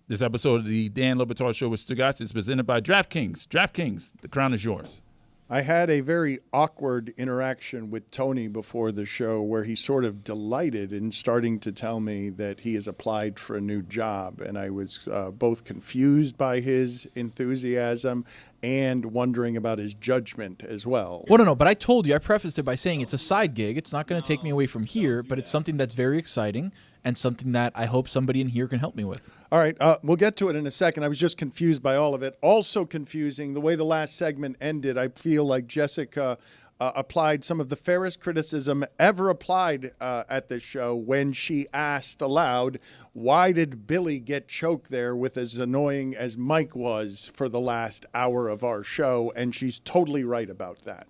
This episode of the Dan Le Batard Show with Stugotz is presented by DraftKings. DraftKings, the crown is yours. I had a very awkward interaction with Tony before the show where he sort of delighted in starting to tell me that he has applied for a new job. And I was both confused by his enthusiasm and wondering about his judgment as well. Well, no, but I told you, I prefaced it by saying it's a side gig. It's not going to take me away from here, but it's something that's very exciting and something that I hope somebody in here can help me with. All right, we'll get to it in a second. I was just confused by all of it. Also confusing, the way the last segment ended, I feel like Jessica applied some of the fairest criticism ever applied at this show when she asked aloud, why did Billy get choked there with as annoying as Mike was for the last hour of our show? And she's totally right about that.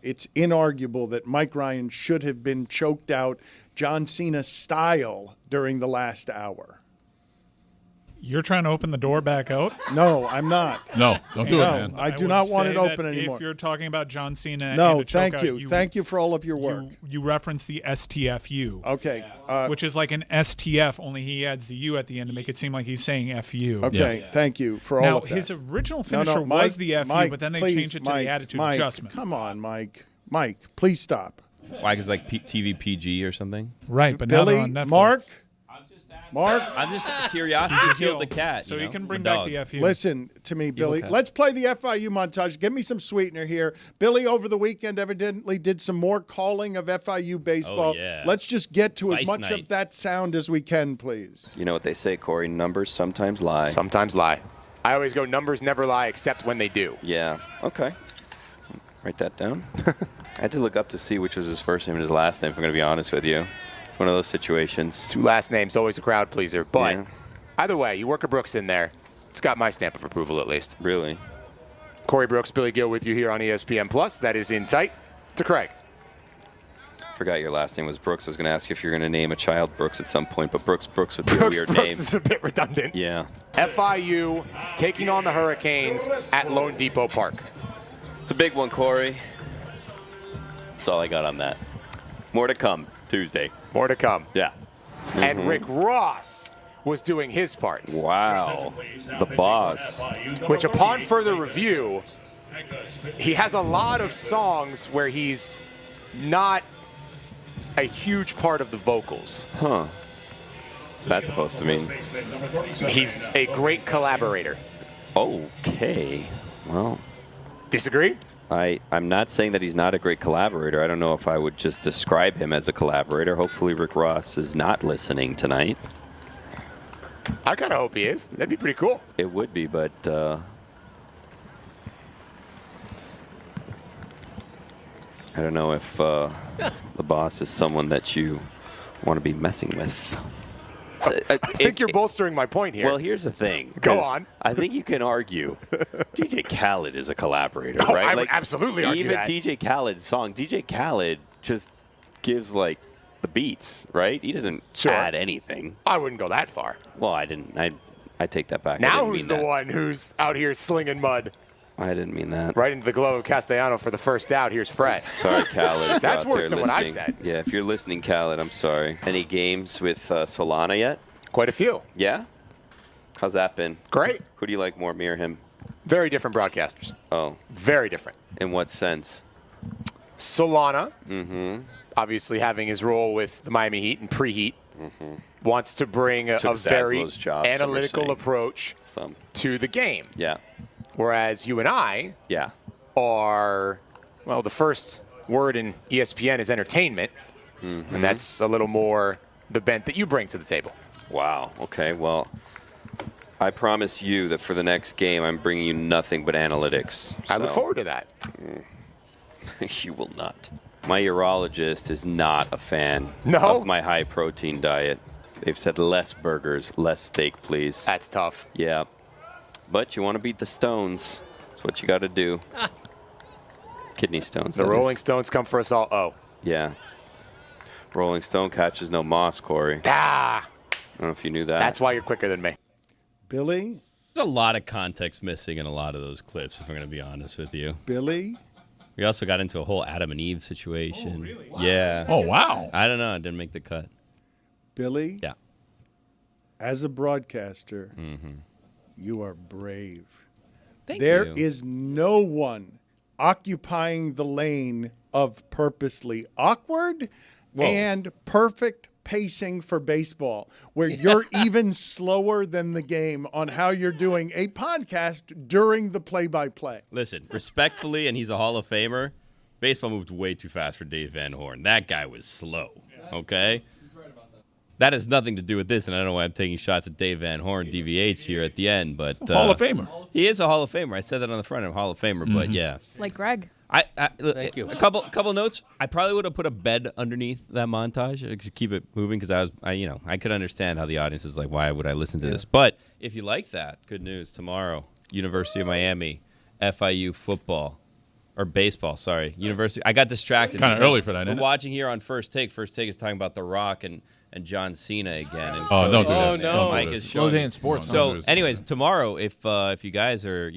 It's inarguable that Mike Ryan should have been choked out John Cena style during the last hour. You're trying to open the door back out? No, I'm not. No, don't do it, man. I do not want it open anymore. If you're talking about John Cena, no, and thank you. Thank you for all of your work. You reference the STFU. Okay. Which is like an STF, only he adds the U at the end to make it seem like he's saying FU. Okay, thank you for all of that. Now, his original finisher was the FU, Mike, but then they please, changed it to the attitude adjustment. Come on, Mike. Mike, please stop. Why? Because like TV PG or something? Right, but Billy, now they're on Netflix. Mark? I'm just curiosity killed the cat. So you can bring the back dog. the FU. Listen to me, Billy. Let's play the FIU montage. Give me some sweetener here. Billy, over the weekend, evidently did some more calling of FIU baseball. Oh, yeah. Let's just get to as Nice much night. of that sound as we can, please. You know what they say, Corey, numbers sometimes lie. Sometimes lie. I always go, numbers never lie except when they do. Yeah, okay. Write that down. I had to look up to see which was his first name and his last name, if I'm going to be honest with you. It's one of those situations. Two last names, always a crowd pleaser. But Yeah. either way, you work a Brooks in there. It's got my stamp of approval at least. Really? Corey Brooks, Billy Gill with you here on ESPN Plus. That is in tight to Craig. Forgot your last name was Brooks. I was going to ask you if you're going to name a child Brooks at some point, but Brooks would be a weird name. Brooks is a bit redundant. Yeah. FIU taking on the Hurricanes at Lone Depot Park. It's a big one, Corey. That's all I got on that. More to come Tuesday. More to come. Yeah. And Rick Ross was doing his parts. Wow. The boss. Which, upon further review, he has a lot of songs where he's not a huge part of the vocals. Huh. What's that supposed to mean? He's a great collaborator. Okay. Well. Disagree? I'm not saying that he's not a great collaborator. I don't know if I would just describe him as a collaborator. Hopefully Rick Ross is not listening tonight. I kind of hope he is. That'd be pretty cool. It would be, but I don't know if the boss is someone that you want to be messing with. I think you're bolstering my point here. Well, here's the thing. Go on. I think you can argue DJ Khaled is a collaborator, Oh, right? I would absolutely argue even that. DJ Khaled's song, DJ Khaled just gives like the beats, right? He doesn't add anything. I wouldn't go that far. Well, I didn't. I take that back. I Now didn't who's mean the that. one who's out here slinging mud? I didn't mean that. Right into the glove of Castellano for the first out. Here's Fred. Sorry, Khaled. if That's you're out worse there than what I listening. said. Yeah, if you're listening, Khaled, I'm sorry. Any games with Solana yet? Quite a few. Yeah? How's that been? Great. Who do you like more, me or him? Very different broadcasters. Oh. Very different. In what sense? Solana, obviously having his role with the Miami Heat and preheat, wants to bring a very Zaslow's job, analytical approach to the game. Yeah. Whereas you and I are, well, the first word in ESPN is entertainment, and that's a little more the bent that you bring to the table. Wow. Okay. Well, I promise you that for the next game, I'm bringing you nothing but analytics. I look forward to that. You will not. My urologist is not a fan No? of my high-protein diet. They've said less burgers, less steak, please. That's tough. Yeah. But you want to beat the Stones. That's what you got to do. Kidney stones. The that Rolling is. Stones come for us all. Oh. Yeah. Rolling Stone catches no moss, Corey. Ah. I don't know if you knew that. That's why you're quicker than me. Billy? There's a lot of context missing in a lot of those clips, if I'm going to be honest with you. Billy? We also got into a whole Adam and Eve situation. Oh, really? Yeah. Oh, wow. I don't know. It didn't make the cut. Billy? Yeah. As a broadcaster, you are brave. Thank There you. is no one occupying the lane of purposely awkward and perfect pacing for baseball, where you're even slower than the game on how you're doing a podcast during the play-by-play. Listen, respectfully, and he's a Hall of Famer, baseball moved way too fast for Dave Van Horn. That guy was slow, okay? That has nothing to do with this, and I don't know why I'm taking shots at Dave Van Horn, DVH, here at the end. But Hall of Famer. He is a Hall of Famer. I said that on the front. I'm a Hall of Famer, but yeah. Like Greg. Thank you. A couple notes. I probably would have put a bed underneath that montage to keep it moving because I could understand how the audience is like, why would I listen to this? But if you like that, good news. Tomorrow, University of Miami, FIU football. Or baseball, sorry. University. I got distracted. Kind of early for that, We're isn't it? watching here on First Take. First Take is talking about The Rock and John Cena again. And Oh, don't do this. and Don't do Mike this. is Slow showing day me. in sports. So, anyways, tomorrow, if you guys are,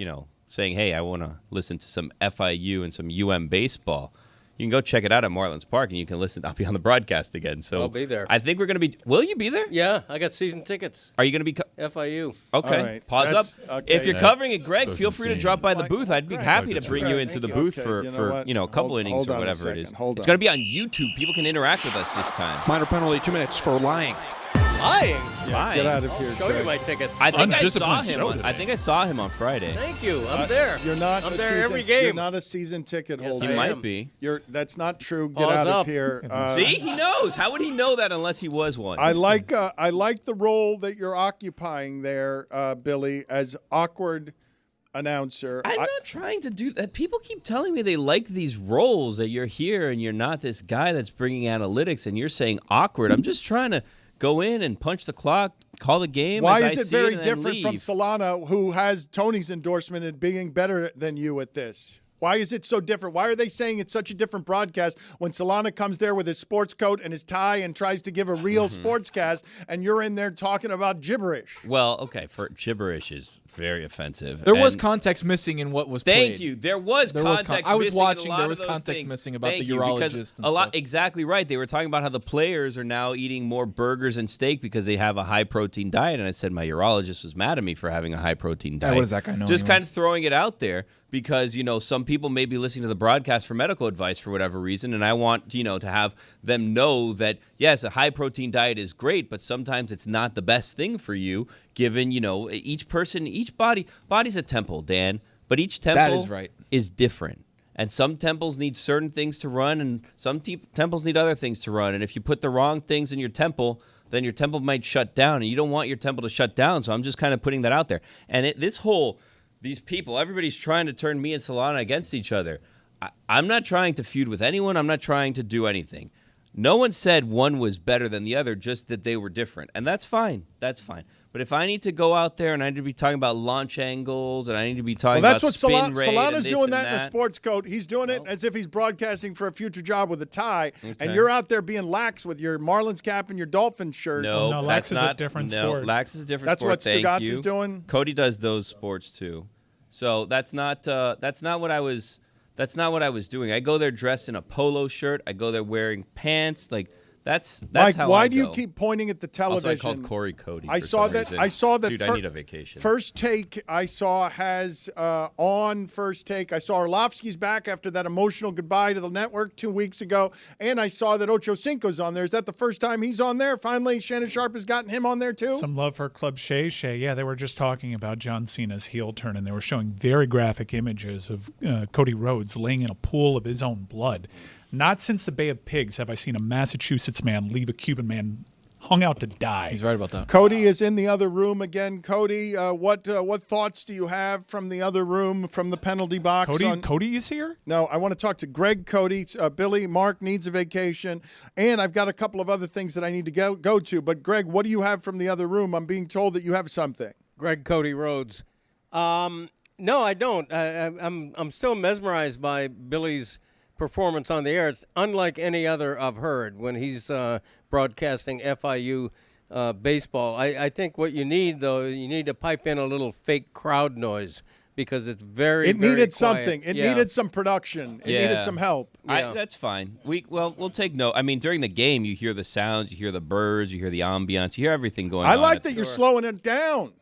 saying, hey, I want to listen to some FIU and some UM baseball, you can go check it out at Marlins Park, and you can listen. I'll be on the broadcast again. So I'll be there. I think we're going to be. Will you be there? Yeah, I got season tickets. Are you going to be? FIU. Okay. All right. Pause up. Okay. If you're covering it, Greg, Goes feel free to insane. drop by the booth. I'd be happy to bring you Right. into the Thank booth you. for Okay, you know what? a couple Hold- innings hold or on a whatever it is. second. Hold It's on. going to be on YouTube. People can interact with us this time. Minor penalty, 2 minutes for lying. Lying. Lying. Get out of here, Show you Greg. my tickets. I think I saw Undisciplined him. show On, I today. think I saw him on Friday. Thank you. I'm there. You're not. I'm a there season, every game. You're not a season ticket holder. He I might am. be. That's not true. Get Pause out up. of here. See, he knows. How would he know that unless he was one? I like the role that you're occupying there, Billy, as awkward announcer. I'm not trying to do that. People keep telling me they like these roles, that you're here and you're not this guy that's bringing analytics and you're saying awkward. I'm just trying to go in and punch the clock, call the game. Why as is I it see very and then different from leave. Solana, who has Tony's endorsement in being better than you at this? Why is it so different? Why are they saying it's such a different broadcast when Solana comes there with his sports coat and his tie and tries to give a real sportscast, and you're in there talking about gibberish? Well, okay, for gibberish is very offensive. There was And context missing in what was played. Thank you. There was There was context I was missing in a watching. lot There of was those context things. missing about Thank the you, because urologist and a lot. stuff. Exactly right. They were talking about how the players are now eating more burgers and steak because they have a high protein diet. And I said my urologist was mad at me for having a high protein diet. what does that guy know Just anyway? kind of throwing it out there because some people may be listening to the broadcast for medical advice for whatever reason, and I want to have them know that yes, a high protein diet is great, but sometimes it's not the best thing for you. Given each person, each body's a temple, Dan, but each temple is right. is different. And some temples need certain things to run, and some temples need other things to run. And if you put the wrong things in your temple, then your temple might shut down, and you don't want your temple to shut down. So I'm just kind of putting that out there. And these people, everybody's trying to turn me and Solana against each other. I'm not trying to feud with anyone. I'm not trying to do anything. No one said one was better than the other, just that they were different. And that's fine. That's fine. But if I need to go out there and I need to be talking about launch angles and I need to be talking Well, that's about what spin rate Solana's and this doing and that in a sports coat. He's doing it as if he's broadcasting for a future job with a tie, and you're out there being lax with your Marlins cap and your Dolphins shirt. No, No, that's lax is a not, different no, sport. Lax is a different That's sport. what Thank Stugotz you. is doing? Cody does those sports too. So that's not what I was doing. I go there dressed in a polo shirt. I go there wearing pants. Like that's Mike, how why I do you go. keep pointing at the television? Also, I called Corey Cody. I for saw some that. reason. I saw that. Dude, I need a vacation. First Take, I saw has on First Take. I saw Orlovsky's back after that emotional goodbye to the network 2 weeks ago, and I saw that Ocho Cinco's on there. Is that the first time he's on there? Finally, Shannon Sharp has gotten him on there too. Some love for Club Shay Shay. Yeah, they were just talking about John Cena's heel turn, and they were showing very graphic images of Cody Rhodes laying in a pool of his own blood. Not since the Bay of Pigs have I seen a Massachusetts man leave a Cuban man hung out to die. He's right about that. Cody is in the other room again. Cody, what thoughts do you have from the other room, from the penalty box? Cody is here? No, I want to talk to Greg Cote. Billy, Mark needs a vacation, and I've got a couple of other things that I need to go to. But Greg, what do you have from the other room? I'm being told that you have something. Greg Cody Rhodes. No, I don't. I'm still mesmerized by Billy's performance on the air. It's unlike any other I've heard when he's broadcasting FIU baseball. I think what you need, though, you need to pipe in a little fake crowd noise because it's very, It very needed quiet. something. It Yeah. needed some production. It needed some help. Yeah. That's fine. We'll take note. I mean, during the game, you hear the sounds, you hear the birds, you hear the ambiance, you hear everything going on. I like that you're slowing it down.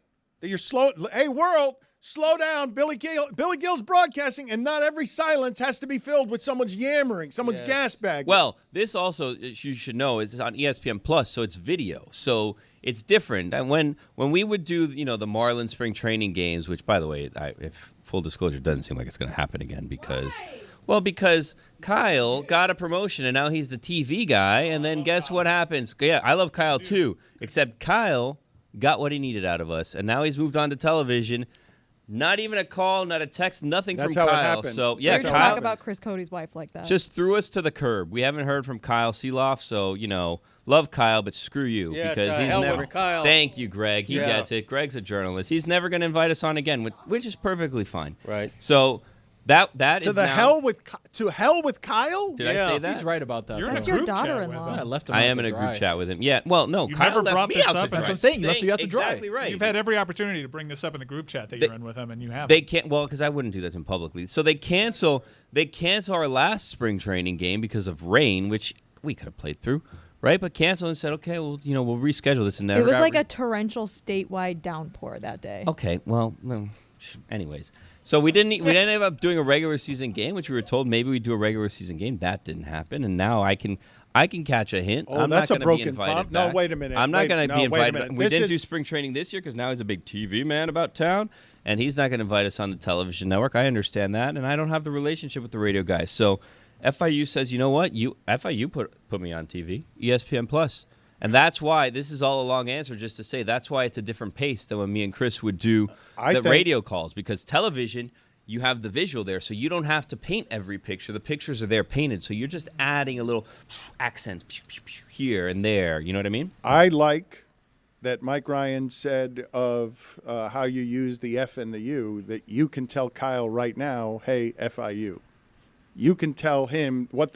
That you're slow. Hey, world, slow down. Billy Gill's broadcasting, and not every silence has to be filled with someone's yammering, someone's gas bag. Well, this also, you should know, is on ESPN Plus, so it's video. So it's different. And when we would do, the Marlins spring training games, which, by the way, if full disclosure, doesn't seem like it's going to happen again because Kyle got a promotion and now he's the TV guy. And then guess what happens? Yeah, I love Kyle too, except Kyle got what he needed out of us, and now he's moved on to television. Not even a call, not a text, nothing That's from how Kyle. it happens. So yeah, Weird to Kyle talk about Chris Cote's wife like that. just threw us to the curb. We haven't heard from Kyle Sielaff, so love Kyle, but screw you Yeah, because to he's hell with never. Kyle. Thank you, Greg. He Yeah. gets it. Greg's a journalist. He's never going to invite us on again, which is perfectly fine. Right. So that to is the now, hell with Kyle. Did I say that? He's right about that. You're in That's a your group chat with daughter-in-law. him. I left him I out am to in a dry. group chat with him. Yeah. Well, no, You Kyle never left brought me this out up. to dry. That's what I'm saying. He left you out to dry. Exactly right. You've had every opportunity to bring this up in the group chat that you're in with him, and you haven't. They can't. Well, because I wouldn't do that to him publicly. So they cancel our last spring training game because of rain, which we could have played through, right? But canceled and said, okay, well, we'll reschedule this. And never it was got like a torrential statewide downpour that day. Okay, well, no. Anyways, so we didn't end up doing a regular season game, which we were told maybe we'd do a regular season game. That didn't happen, and now I can catch a hint. Oh, I'm that's not a gonna be broken invited prom- No, back. wait a minute. I'm not going to be invited. Wait a minute. We This didn't do is- spring training this year because now he's a big TV man about town, and he's not going to invite us on the television network. I understand that, and I don't have the relationship with the radio guys. So FIU says, you know what? FIU put me on TV, ESPN Plus. And that's why, this is all a long answer just to say, that's why it's a different pace than when me and Chris would do radio calls. Because television, you have the visual there, so you don't have to paint every picture. The pictures are there painted, so you're just adding a little accents here and there. You know what I mean? I like that Mike Ryan said of how you use the F and the U, that you can tell Kyle right now, hey, FIU. You can tell him what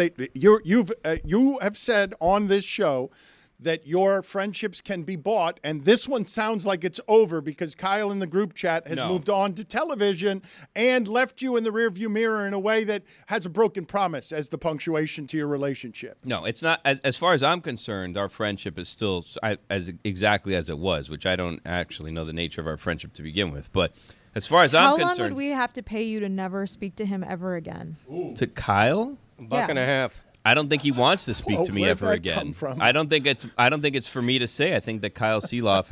you have said on this show that your friendships can be bought, and this one sounds like it's over because Kyle in the group chat has moved on to television and left you in the rearview mirror in a way that has a broken promise as the punctuation to your relationship. No, it's not. As far as I'm concerned, our friendship is still as exactly as it was, which I don't actually know the nature of our friendship to begin with. But as far as I'm How concerned, long would we have to pay you to never speak to him ever again? to Kyle, $1.50. I don't think he wants to speak to me where'd ever that again. come from? I don't think it's for me to say. I think that Kyle Sielaff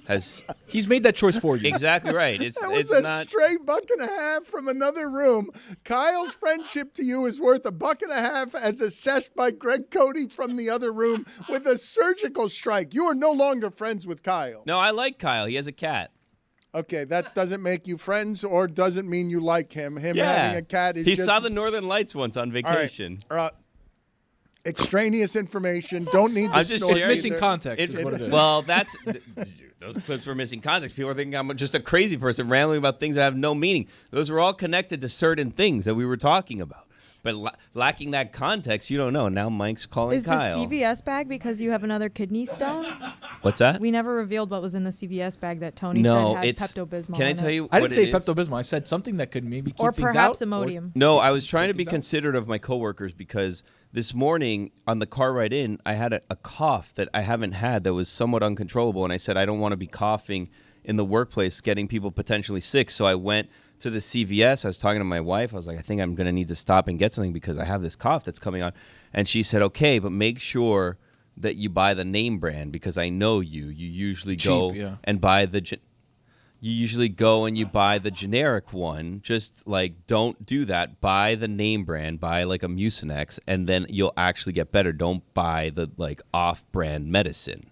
has He's made that choice for you. exactly right. It's That was it's a not. straight $1.50 from another room. Kyle's friendship to you is worth $1.50 as assessed by Greg Cote from the other room with a surgical strike. You are no longer friends with Kyle. No, I like Kyle. He has a cat. Okay, that doesn't make you friends or doesn't mean you like him. Him Yeah, having a cat is he just... saw the Northern Lights once on All right, vacation. extraneous information. Don't need the I'm just snort It's missing either. context is what it is. Well, those clips were missing context. People are thinking I'm just a crazy person rambling about things that have no meaning. Those were all connected to certain things that we were talking about. But lacking that context, you don't know. Now Mike's calling Is Kyle. the CVS bag because you have another kidney stone? What's that? We never revealed what was in the CVS bag that Tony No, said had it's. Pepto-Bismol Can I in tell it. you? I what didn't say it is? Pepto-Bismol. I said something that could maybe keep Or things perhaps out. Imodium. No, I was trying to be things out. considerate of my coworkers because this morning on the car ride in, I had a cough that I haven't had that was somewhat uncontrollable, and I said I don't want to be coughing in the workplace, getting people potentially sick. So I went to the CVS. I was talking to my wife. I was like, I think I'm going to need to stop and get something because I have this cough that's coming on. And she said, okay, but make sure that you buy the name brand because I know you. You usually go and buy you usually go and you buy the generic one. Just like, don't do that. Buy the name brand. Buy like a Mucinex, and then you'll actually get better. Don't buy the like off-brand medicine.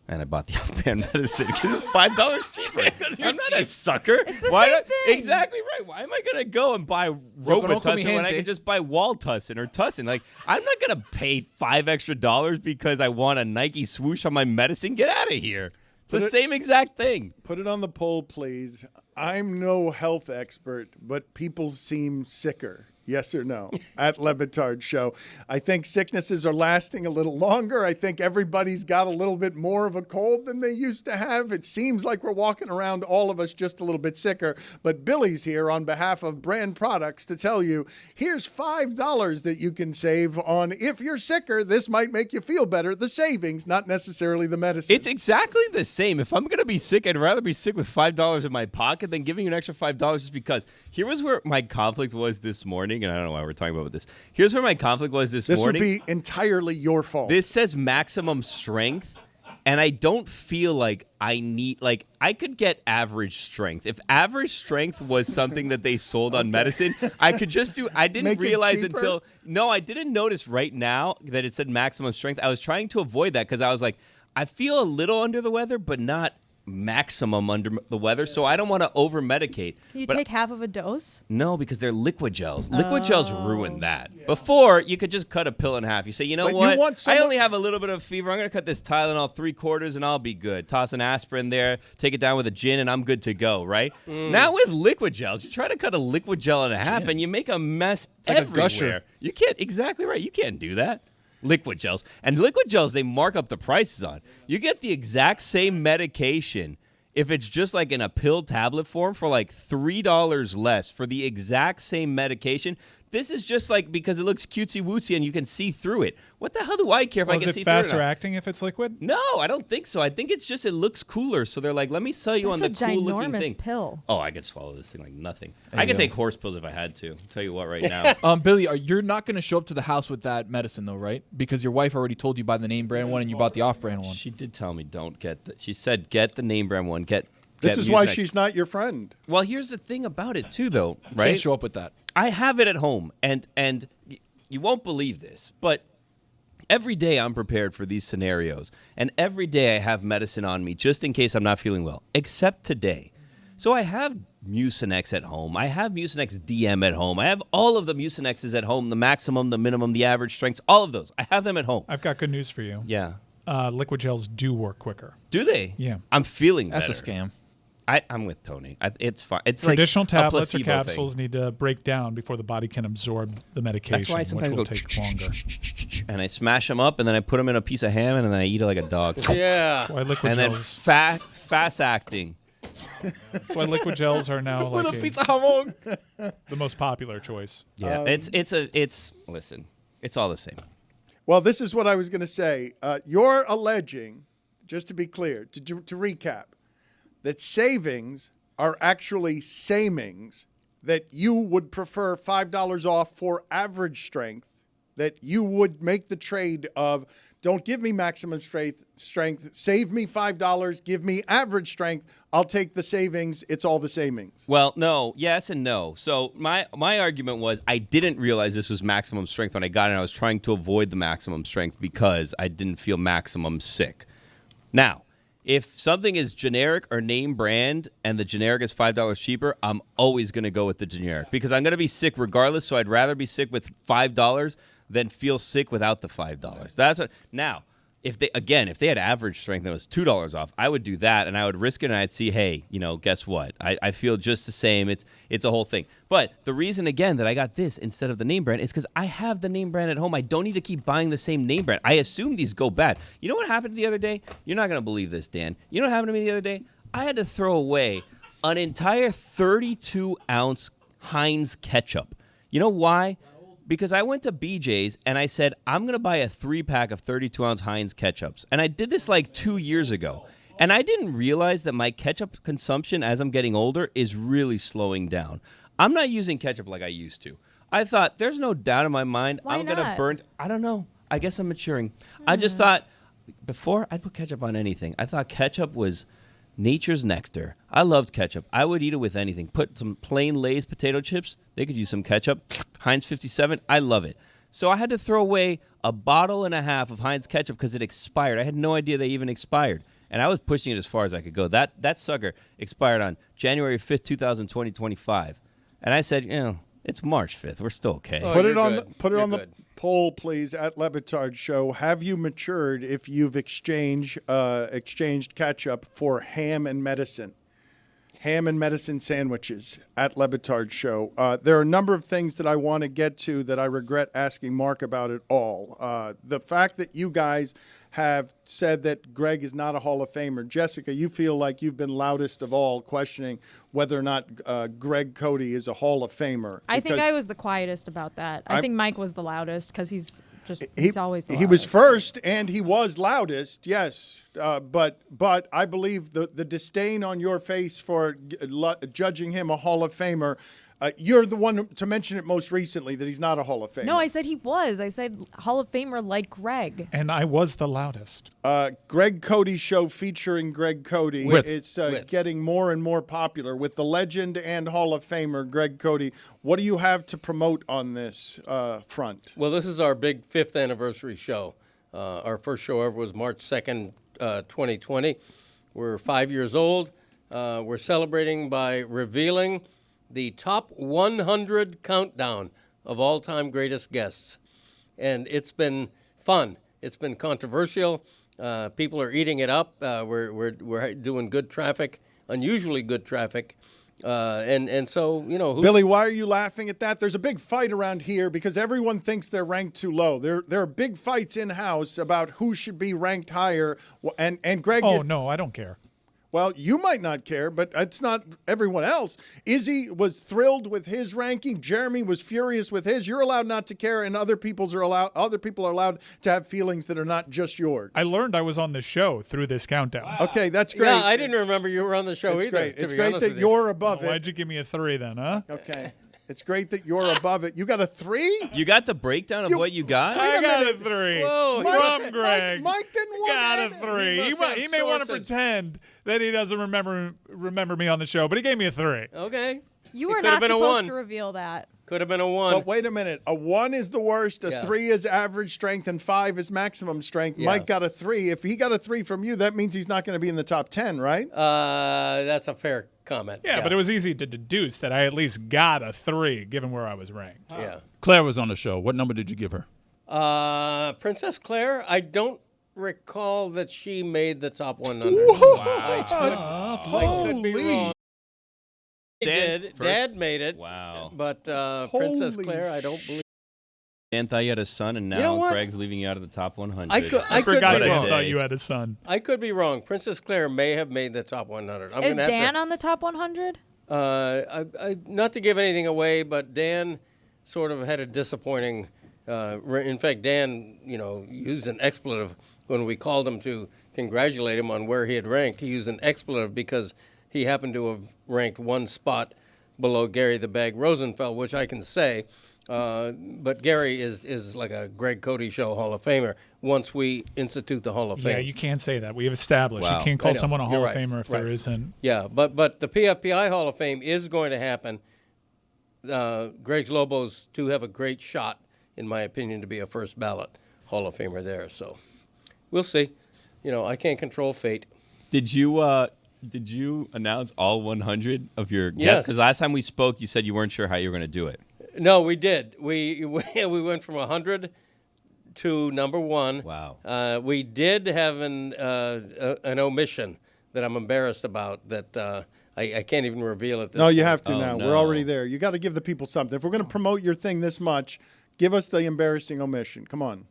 And I bought the off-brand medicine because it's $5 cheaper. I'm not a sucker. It's the same thing. Exactly right. Why am I going to go and buy Robitussin when I can just buy Waltussin or Tussin? Like, I'm not going to pay $5 extra because I want a Nike swoosh on my medicine. Get out of here. It's the same exact thing. Put it on the poll, please. I'm no health expert, but people seem sicker. Yes or no? At LeBatard Show. I think sicknesses are lasting a little longer. I think everybody's got a little bit more of a cold than they used to have. It seems like we're walking around, all of us, just a little bit sicker. But Billy's here on behalf of Brand Products to tell you, here's $5 that you can save on if you're sicker. This might make you feel better. The savings, not necessarily the medicine. It's exactly the same. If I'm going to be sick, I'd rather be sick with $5 in my pocket than giving you an extra $5 just because. Here was where my conflict was this morning. And I don't know why we're talking about this. Here's where my conflict was this morning. This would be entirely your fault. This says maximum strength, and I don't feel like I need, like, I could get average strength. If average strength was something that they sold on medicine, I could just do, I didn't realize until, no, I didn't notice right now that it said maximum strength. I was trying to avoid that because I was like, I feel a little under the weather, but not maximum under the weather, so I don't want to over medicate. Can you take half of a dose? No, because they're liquid gels. Liquid gels ruin that. Yeah. Before, you could just cut a pill in half. You say, you know what? I only have a little bit of fever. I'm going to cut this Tylenol 3/4 and I'll be good. Toss an aspirin there, take it down with a gin, and I'm good to go, right? Now with liquid gels, you try to cut a liquid gel in half and you make a mess everywhere. You can't, exactly right. You can't do that. Liquid gels. And liquid gels, they mark up the prices on. You get the exact same medication if it's just like in a pill tablet form for like $3 less for the exact same medication. This is just like because it looks cutesy-wootsy and you can see through it. What the hell do I care if I can see through it? Is it faster acting if it's liquid? No, I don't think so. I think it's just it looks cooler. So they're like, let me sell you on the cool-looking thing. Pill. Oh, I could swallow this thing like nothing. I could take horse pills if I had to. I'll tell you what right now. Billy, you're not going to show up to the house with that medicine, though, right? Because your wife already told you buy the name brand one and you bought the off-brand one. She did tell me don't get the... She said get the name brand one. This is why she's not your friend. Well, here's the thing about it, too, though, right? Can't show up with that. I have it at home, and you won't believe this, but every day I'm prepared for these scenarios, and every day I have medicine on me just in case I'm not feeling well, except today. So I have Mucinex at home. I have Mucinex DM at home. I have all of the Mucinexes at home, the maximum, the minimum, the average strengths, all of those. I have them at home. I've got good news for you. Yeah. Liquid gels do work quicker. Do they? Yeah. I'm feeling better. That's a scam. I'm with Tony. It's fine. It's traditional like tablets or a placebo capsules thing. need to break down before the body can absorb the medication, That's why I sometimes which will go take longer. And I smash them up, and then I put them in a piece of ham, and then I eat it like a dog. Yeah. That's why liquid and gels. then fast acting. That's why liquid gels are now like With a piece of hamon. the most popular choice. Yeah, listen, it's all the same. Well, this is what I was going to say. You're alleging, just to be clear, to recap, that savings are actually samings, that you would prefer $5 off for average strength, that you would make the trade of don't give me maximum strength, save me $5, give me average strength, I'll take the savings, it's all the savings. Well, no, yes and no. So my argument was I didn't realize this was maximum strength when I got it. I was trying to avoid the maximum strength because I didn't feel maximum sick. Now, if something is generic or name brand and the generic is $5 cheaper, I'm always going to go with the generic because I'm going to be sick regardless, so I'd rather be sick with $5 than feel sick without the $5. That's what. Now, if they had average strength and it was $2 off, I would do that and I would risk it and I'd see, hey, guess what? I feel just the same. It's a whole thing. But the reason, again, that I got this instead of the name brand is because I have the name brand at home. I don't need to keep buying the same name brand. I assume these go bad. You know what happened the other day? You're not going to believe this, Dan. You know what happened to me the other day? I had to throw away an entire 32-ounce Heinz ketchup. You know why? Because I went to BJ's and I said, I'm going to buy a 3-pack of 32-ounce Heinz ketchups. And I did this like 2 years ago. And I didn't realize that my ketchup consumption as I'm getting older is really slowing down. I'm not using ketchup like I used to. I thought, there's no doubt in my mind I'm going to burn. I don't know. I guess I'm maturing. I just thought, before I'd put ketchup on anything, I thought ketchup was nature's nectar. I loved ketchup. I would eat it with anything. Put some plain Lay's potato chips. They could use some ketchup. Heinz 57. I love it. So I had to throw away a bottle and a half of Heinz ketchup because it expired. I had no idea they even expired. And I was pushing it as far as I could go. That sucker expired on January 5th, 2025. And I said, it's March 5th. We're still okay. Oh, put it on the poll, please, at LeBatard Show. Have you matured if you've exchanged ketchup for ham and medicine? Ham and medicine sandwiches at LeBatard Show. There are a number of things that I want to get to that I regret asking Mark about at all. The fact that you guys have said that Greg is not a Hall of Famer. Jessica, you feel like you've been loudest of all questioning whether or not Greg Cote is a Hall of Famer. I think I was the quietest about that. I think Mike was the loudest because he's always the loudest. He was first and he was loudest, yes. But I believe the disdain on your face for judging him a Hall of Famer, you're the one to mention it most recently, that he's not a Hall of Famer. No, I said he was. I said Hall of Famer like Greg. And I was the loudest. Greg Cote Show featuring Greg Cote. It's getting more and more popular with the legend and Hall of Famer Greg Cote. What do you have to promote on this front? Well, this is our big 5th anniversary show. Our first show ever was March 2nd, 2020. We're 5 years old. We're celebrating by revealing the top 100 countdown of all-time greatest guests. And it's been fun. It's been controversial. People are eating it up. We're doing good traffic, unusually good traffic. And so, you know. Billy, why are you laughing at that? There's a big fight around here because everyone thinks they're ranked too low. There are big fights in-house about who should be ranked higher. And Greg no, I don't care. Well, you might not care, but it's not everyone else. Izzy was thrilled with his ranking. Jeremy was furious with his. You're allowed not to care, and other people are allowed to have feelings that are not just yours. I learned I was on the show through this countdown. Wow. Okay, that's great. Yeah, I didn't remember you were on the show either. Great. It's great that you're above it. Why'd you give me a 3 then, huh? Okay. It's great that you're above it. You got a 3? You got the breakdown of what you got? I got a 3. Whoa, Come, Greg. Mike didn't want got a 3. He may want to pretend that he doesn't remember me on the show, but he gave me a 3. Okay. You were not supposed to reveal that. Could have been a 1. But wait a minute. A 1 is the worst, a 3 is average strength, and 5 is maximum strength. Yeah. Mike got a 3. If he got a 3 from you, that means he's not going to be in the top 10, right? That's a fair comment. Yeah, but it was easy to deduce that I at least got a 3, given where I was ranked. Yeah. Claire was on the show. What number did you give her? Princess Claire, I don't recall that she made the top 100. Wow. I could be wrong. Dad made it. Wow. But Princess Claire, I don't believe. Dan thought you had a son, and now Greg's leaving you out of the top 100. I forgot Dan thought you had a son. I could be wrong. Princess Claire may have made the top 100. Is Dan on the top 100? Not to give anything away, but Dan sort of had a disappointing. In fact, Dan, used an expletive when we called him to congratulate him on where he had ranked. He used an expletive because he happened to have ranked 1 spot below Gary the Bag Rosenfeld, which I can say. But Gary is like a Greg Cote Show Hall of Famer once we institute the Hall of Fame. Yeah, you can't say that. We have established. You can't call someone a Hall of Famer if there isn't. Yeah, but the PFPI Hall of Fame is going to happen. Greg's Lobos do have a great shot, in my opinion, to be a first ballot Hall of Famer there. So we'll see. I can't control fate. Did you announce all 100 of your guests? Yes. Because last time we spoke, you said you weren't sure how you were going to do it. No, we did. We went from 100 to number 1. Wow. We did have an omission that I'm embarrassed about that I can't even reveal at this point. You have to now. No. We're already there. You got to give the people something. If we're going to promote your thing this much, give us the embarrassing omission. Come on.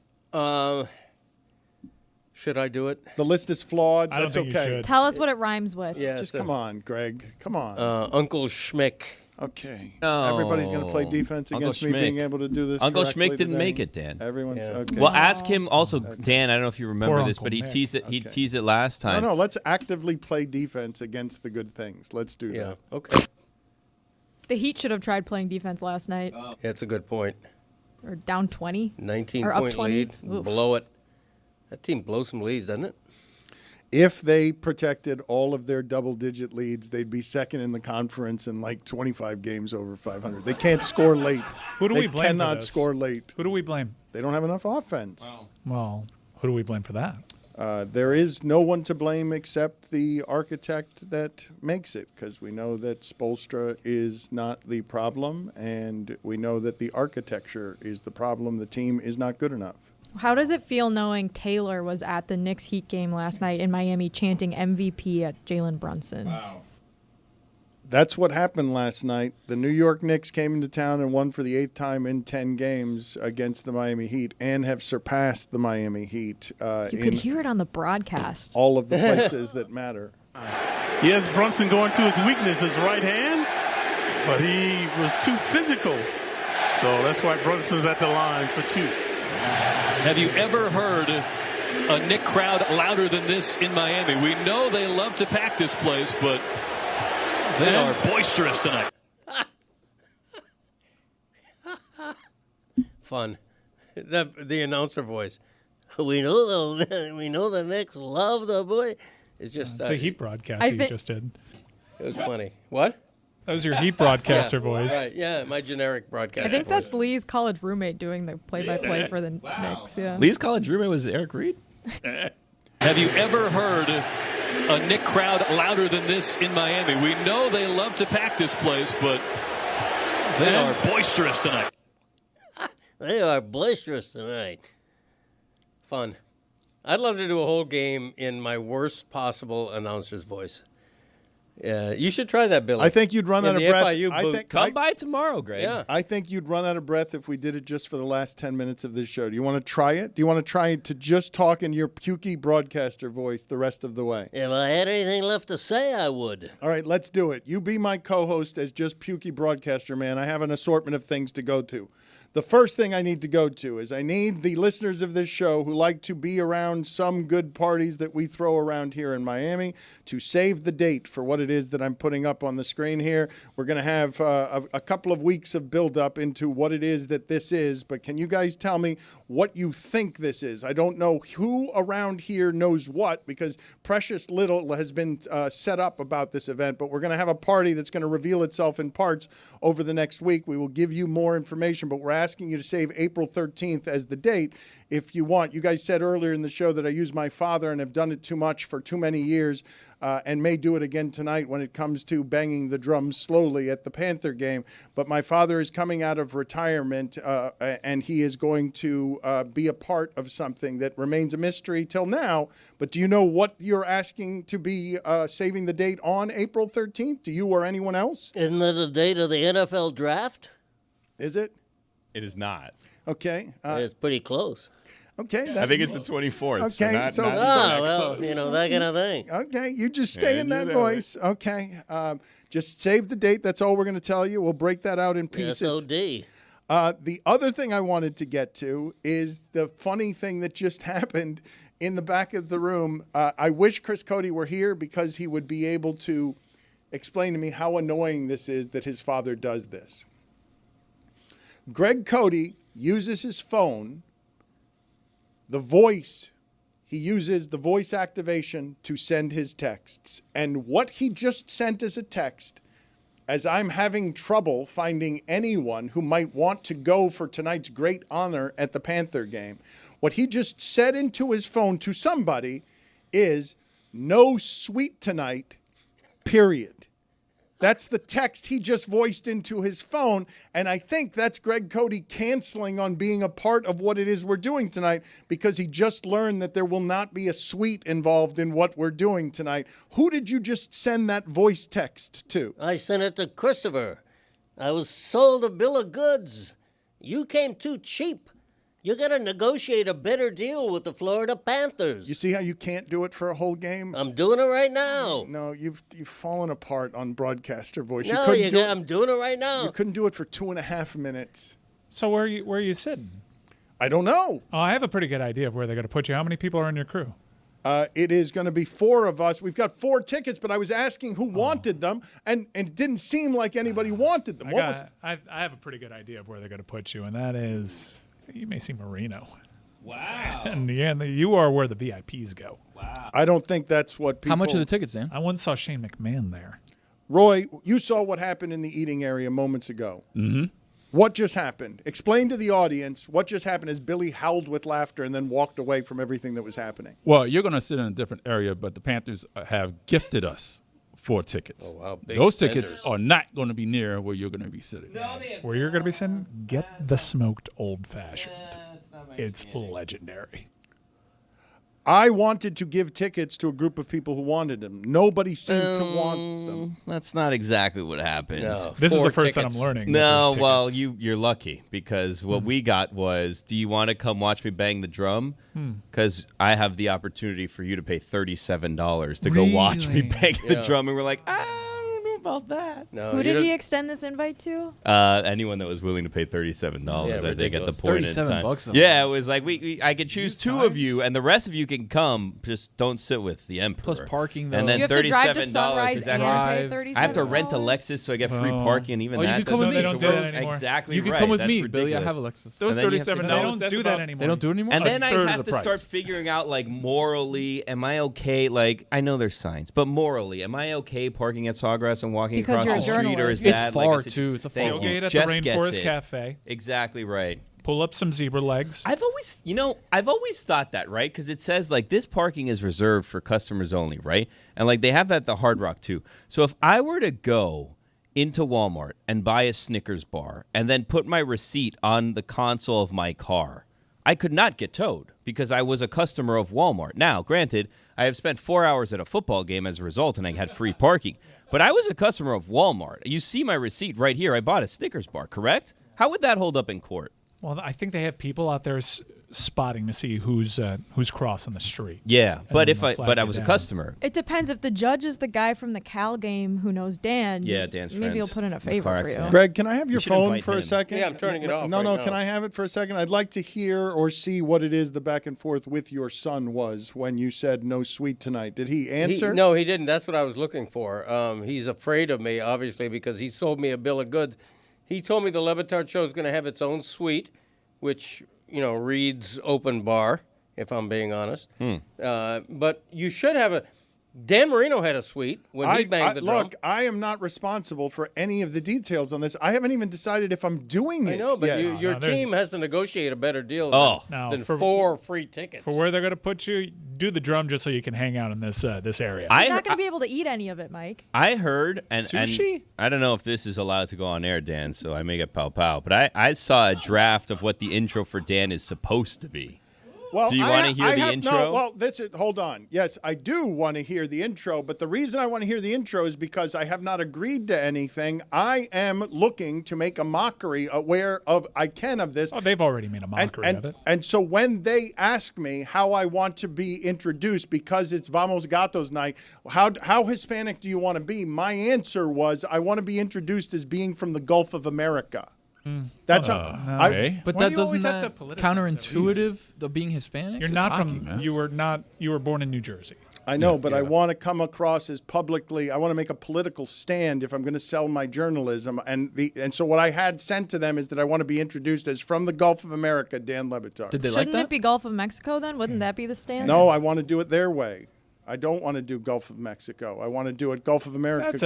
Should I do it? The list is flawed. I don't That's think okay. you should. Tell us what it rhymes with. Yeah, just come on, Greg. Come on. Uncle Schmick. Okay. No. Everybody's going to play defense Uncle against me being able to do this. Uncle Schmick didn't today. make it, Dan. Everyone's okay. Well, ask him also, Dan. I don't know if you remember this, but he teased it. He teased it last time. No. Let's actively play defense against the good things. Let's do that. Yeah. Okay. The Heat should have tried playing defense last night. Yeah, that's a good point. Or down 20. 19-point lead. Oof. Blow it. That team blows some leads, doesn't it? If they protected all of their double-digit leads, they'd be second in the conference in like 25 games over 500. They can't score late. Who do we blame? They cannot for this? score late. Who do we blame? They don't have enough offense. Wow. Well, who do we blame for that? There is no one to blame except the architect that makes it, because we know that Spoelstra is not the problem, and we know that the architecture is the problem. The team is not good enough. How does it feel knowing Taylor was at the Knicks Heat game last night in Miami chanting MVP at Jalen Brunson? Wow. That's what happened last night. The New York Knicks came into town and won for the 8th time in 10 games against the Miami Heat and have surpassed the Miami Heat You could hear it on the broadcast. all of the places that matter. Yes, Brunson going to his weakness, his right hand, but he was too physical. So that's why Brunson's at the line for 2. Have you ever heard a Knick crowd louder than this in Miami? We know they love to pack this place, but they are boisterous tonight. Fun. The announcer voice. We know the Knicks love the boy. It's just it's a Heat broadcast you just did. It was funny. What? That was your Heat broadcaster voice. Right, yeah, my generic broadcaster I think voice. that's Lee's college roommate doing the play-by-play for the Knicks. Yeah. Lee's college roommate was Eric Reed. Have you ever heard a Knick crowd louder than this in Miami? We know they love to pack this place, but they are boisterous tonight. They are boisterous tonight. Fun. I'd love to do a whole game in my worst possible announcer's voice. You should try that, Billy. I think you'd run out of breath. Come by tomorrow, Greg. Yeah. I think you'd run out of breath if we did it just for the last 10 minutes of this show. Do you want to try it? Do you want to try to just talk in your pukey broadcaster voice the rest of the way? If I had anything left to say, I would. All right, let's do it. You be my co-host as just pukey broadcaster, man. I have an assortment of things to go to. The first thing I need to go to is I need the listeners of this show who like to be around some good parties that we throw around here in Miami to save the date for what it is that I'm putting up on the screen here. We're going to have a couple of weeks of build-up into what it is that this is, but can you guys tell me what you think this is? I don't know who around here knows what because precious little has been set up about this event, but we're going to have a party that's going to reveal itself in parts over the next week. We will give you more information, but we're asking you to save April 13th as the date if you want. You guys said earlier in the show that I use my father and have done it too much for too many years and may do it again tonight when it comes to banging the drums slowly at the Panther game. But my father is coming out of retirement and he is going to be a part of something that remains a mystery till now. But do you know what you're asking to be saving the date on April 13th? Do you or anyone else? Isn't that the date of the NFL draft? Is it? It is not. Okay. It's pretty close. Okay. I think it's the 24th. Okay. So not well, you know, that kind of thing. Okay. You just stay in that voice. Okay. Just save the date. That's all we're going to tell you. We'll break that out in pieces. SOD. The other thing I wanted to get to is the funny thing that just happened in the back of the room. I wish Chris Cote were here because he would be able to explain to me how annoying this is that his father does this. Greg Cote uses his phone, he uses the voice activation to send his texts. And what he just sent as a text, as I'm having trouble finding anyone who might want to go for tonight's great honor at the Panther game, what he just said into his phone to somebody is, "No suite tonight, period." That's the text he just voiced into his phone, and I think that's Greg Cote canceling on being a part of what it is we're doing tonight because he just learned that there will not be a suite involved in what we're doing tonight. Who did you just send that voice text to? I sent it to Christopher. I was sold a bill of goods. You came too cheap. You got to negotiate a better deal with the Florida Panthers. You see how you can't do it for a whole game? I'm doing it right now. No, you've fallen apart on broadcaster voice. No, I'm doing it right now. You couldn't do it for 2.5 minutes. So where are you sitting? I don't know. Oh, I have a pretty good idea of where they're going to put you. How many people are in your crew? It is going to be 4 of us. We've got 4 tickets, but I was asking who wanted them, and it didn't seem like anybody wanted them. I have a pretty good idea of where they're going to put you, and that is... You may see Marino. Wow. And you are where the VIPs go. Wow. I don't think that's what people... How much are the tickets, Dan? I once saw Shane McMahon there. Roy, you saw what happened in the eating area moments ago. Mm-hmm. What just happened? Explain to the audience what just happened as Billy howled with laughter and then walked away from everything that was happening. Well, you're going to sit in a different area, but the Panthers have gifted us 4 tickets. Oh, wow. Big Those spenders. tickets are not going to be near where you're going to be sitting. Where you're going to be sitting, get the smoked old fashioned. It's legendary. I wanted to give tickets to a group of people who wanted them. Nobody seemed to want them. That's not exactly what happened. No. This is 4 the first tickets. that I'm learning. No, that there's well, tickets. you're lucky because what we got was, do you want to come watch me bang the drum? Because I have the opportunity for you to pay $37 to go watch me bang the drum. And we're like, I don't know about that. No, Who did he extend this invite to? Anyone that was willing to pay $37, I think, at the point in time. $37. Yeah, it was like, I could choose 2 of you, and the rest of you can come. Just don't sit with the emperor. Plus parking, though. And then You have to drive to $37 Sunrise exactly. and pay $37. I have to rent a Lexus so I get free parking, and even Oh, you that can come with doesn't me. seem They to don't do work. that anymore. Exactly You can right. come with That's me, ridiculous. Billy. I have a Lexus. Those And then you have to $37. They don't that's do that about- anymore. They don't do it anymore? And then I third of have the to price. start figuring out, like, morally, am I okay? Like, I know there's signs, but morally, am I okay parking at Sawgrass and walking Because across you're the a street, or is journalist. It's that far, like too. It's a Thank far you. Tailgate at Jess the gets Rainforest it. Cafe. Exactly right. Pull up some zebra legs. I've always thought that, right? Because it says, like, this parking is reserved for customers only, right? And, like, they have that at the Hard Rock, too. So if I were to go into Walmart and buy a Snickers bar and then put my receipt on the console of my car, I could not get towed because I was a customer of Walmart. Now, granted, I have spent 4 hours at a football game as a result, and I had free parking. But I was a customer of Walmart. You see my receipt right here. I bought a Snickers bar, correct? How would that hold up in court? Well, I think they have people out there spotting to see who's crossing the street. Yeah, but then they'll flag I you was a down. customer. It depends. If the judge is the guy from the Cal game who knows Dan, Yeah, Dan's maybe he'll friends. put in a The favor car for you. accident. Greg, can I have your should phone invite for a him. second? Yeah, I'm turning it off No, right no, now. can I have it for a second? I'd like to hear or see what it is the back and forth with your son was when you said no sweet tonight. Did he answer? No, he didn't. That's what I was looking for. He's afraid of me, obviously, because he sold me a bill of goods. He told me the LeBatard Show is going to have its own suite, which, reads open bar, if I'm being honest. But you should have a... Dan Marino had a suite when he banged the drum. Look, I am not responsible for any of the details on this. I haven't even decided if I'm doing it I know, but yet. your No, there's- team has to negotiate a better deal Oh. No, than for- 4 free tickets. For where they're going to put you, do the drum just so you can hang out in this area. He's not going to be able to eat any of it, Mike. I heard, and Sushi? I don't know if this is allowed to go on air, Dan, so I may get pow-pow, but I saw a draft of what the intro for Dan is supposed to be. Well, Do you want to hear the intro? No, well, hold on. Yes, I do want to hear the intro, but the reason I want to hear the intro is because I have not agreed to anything. I am looking to make a mockery of this. Oh, they've already made a mockery of it. And so when they ask me how I want to be introduced, because it's Vamos Gatos night, how Hispanic do you want to be? My answer was I want to be introduced as being from the Gulf of America. That's how. Okay. But Why that do you always doesn't have to politicize counterintuitive of being Hispanic? You're It's not hockey, from. man. You were born in New Jersey. I know, but I want to come across as publicly. I want to make a political stand if I'm going to sell my journalism. And so what I had sent to them is that I want to be introduced as from the Gulf of America, Dan Le Batard. Did they Shouldn't like that? it be Gulf of Mexico then? Wouldn't that be the stance? No, I want to do it their way. I don't want to do Gulf of Mexico. I want to do it Gulf of America.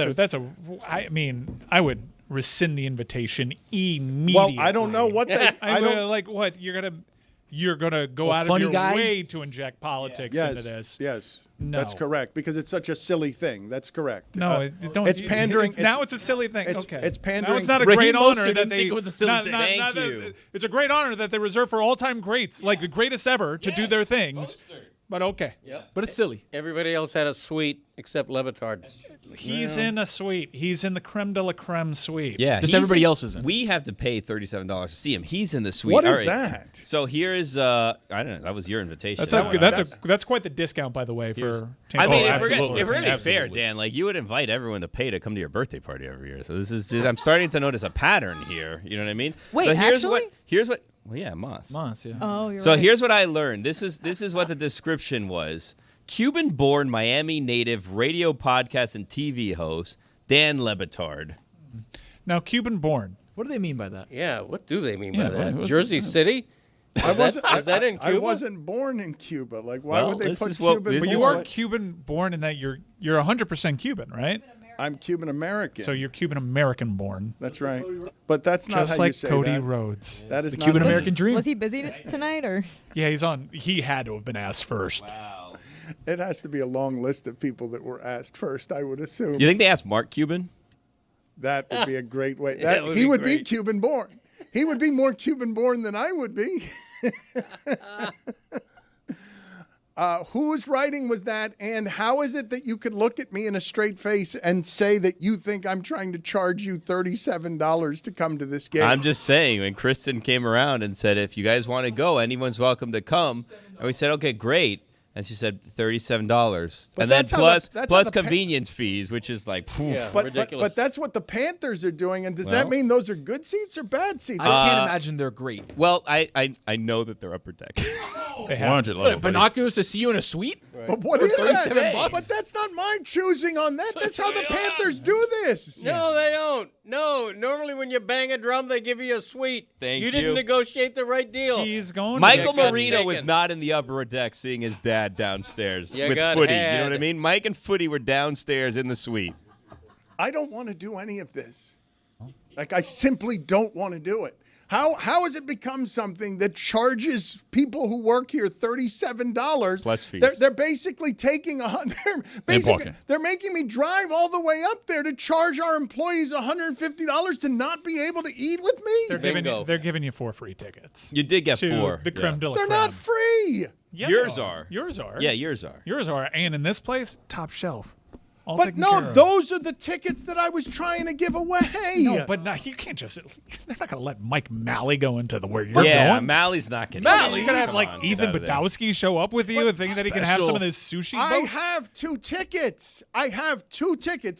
I would rescind the invitation immediately. Well, I don't know what they. I don't like what you're gonna go out of funny your guy? way to inject politics into this. Yes, No. that's correct because it's such a silly thing. That's correct. No, don't. It's pandering. Now it's a silly thing. Okay. It's pandering. Now it's not a Raheem great Mostert honor that didn't they. think it was a silly thing. Thank that- you. It's a great honor that they reserve for all-time greats, like the greatest ever, to do their things. But okay. But it's silly. Everybody else had a suite except LeBatard. He's in a suite. He's in the creme de la creme suite. Yeah, Just he's everybody else is in. We have to pay $37 to see him. He's in the suite. What All is right. that? So here is I don't know. That was your invitation. That's quite the discount, by the way. For I mean, if we're absolutely. gonna be fair, Absolutely. Dan, like you would invite everyone to pay to come to your birthday party every year. So this is I'm starting to notice a pattern here. You know what I mean? Wait, so here's actually? what. Well, yeah, Moss. Yeah. Oh, you're So right. here's what I learned. This is what the description was. Cuban-born Miami native radio podcast and TV host Dan Le Batard. Now, Cuban-born. What do they mean by that? Yeah, what do they mean by what- that? what's- Jersey City? Is that in Cuba? I wasn't born in Cuba. Like, why Well, would they this put is what- Cuban? this But is you born? are Cuban-born in that you're 100% Cuban, right? I'm Cuban American. So you're Cuban-American-born. That's right. But that's not Just how you like say Cody that. Rhodes. That is The not Cuban how- American dream. Was he busy tonight or? Yeah, he's on. He had to have been asked first. It has to be a long list of people that were asked first, I would assume. You think they asked Mark Cuban? That would be a great way. That That would he be would be great. Cuban born. He would be more Cuban born than I would be. Whose writing was that, and how is it that you could look at me in a straight face and say that you think I'm trying to charge you $37 to come to this game? I'm just saying, when Kristen came around and said, if you guys want to go, anyone's welcome to come. And we said, okay, great. And she said $37, and then plus convenience fees, which is like ridiculous. But that's what the Panthers are doing, and does that mean those are good seats or bad seats? I can't imagine they're great. Well, I know that they're upper deck. 400 level. Binoculars to see you in a suite? Right. But what is that? $37? But that's not my choosing on that. That's how the Panthers do this. No, they don't. No, normally when you bang a drum, they give you a suite. You didn't negotiate the right deal. He's going. Michael Marino was not in the upper deck seeing his dad downstairs with Footy. You know what I mean? Mike and Footy were downstairs in the suite. I don't want to do any of this. Like, I simply don't want to do it. How has it become something that charges people who work here $37 plus fees? They're basically taking they're making me drive all the way up there to charge our employees $150 to not be able to eat with me. They're giving you 4 free tickets. You did get 4. The creme de la They're creme. not free. Yeah, yours are. Yours are. Yeah, yours are. Yours are. And in this place, top shelf. All But taken no, care of. those are the tickets that I was trying to give away. No, but no, you can't just. They're not going to let Mike Malley go into the where you're going. Malley's not going to. Malley, you're going to have like Ethan Badowski show up with you and think that he can have some of this sushi. I have 2 tickets.